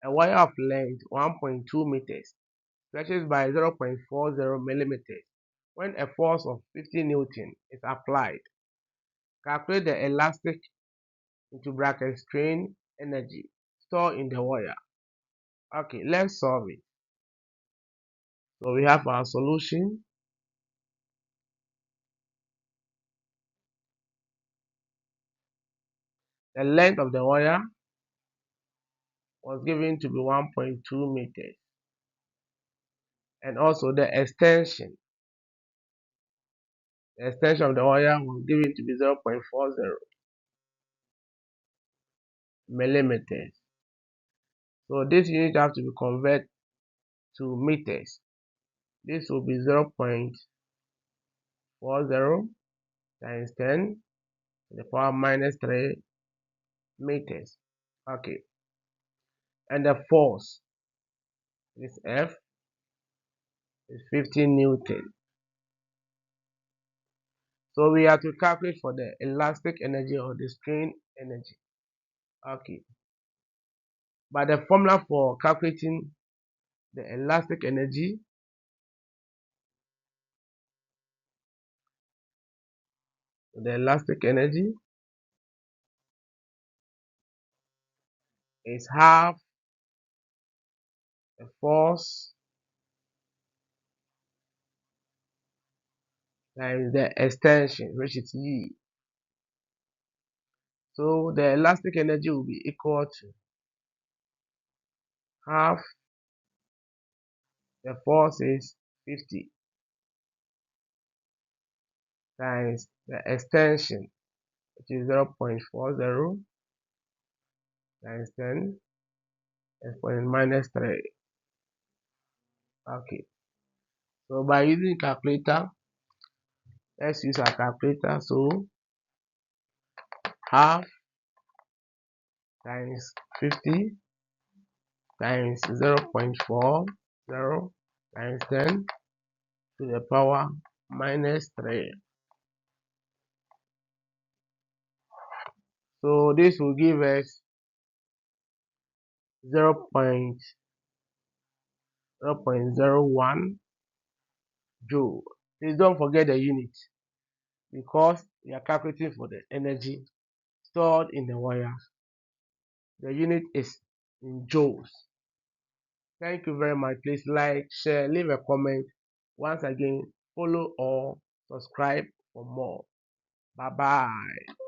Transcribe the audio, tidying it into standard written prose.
A wire of length 1.2 meters stretches by 0.40 millimeters when a force of 50 Newton is applied. Calculate the elastic (strain) energy stored in the wire. Okay, let's solve it. So we have our solution. The length of the wire was given to be 1.2 meters, and also the extension of the wire was given to be 0.40 millimeters. So this unit have to be converted to meters. This will be 0.40 times 10 to the power minus 3 meters. Okay, and the force, this F, is 15 Newton. So we have to calculate for the elastic energy or the strain energy. Okay, but the formula for calculating the elastic energy is half the force times the extension, which is E. So the elastic energy will be equal to half the force is 50 times the extension, which is 0.40 times 10 exponent minus 3. Okay, so by using calculator, let's use our calculator. So half times 50 times 0.40 times 10 to the power minus 3. So this will give us 0.01 joule. Please don't forget the unit, because we are calculating for the energy stored in the wires. The unit is in joules. Thank you very much. Please like, share, leave a comment. Once again, follow or subscribe for more. Bye bye.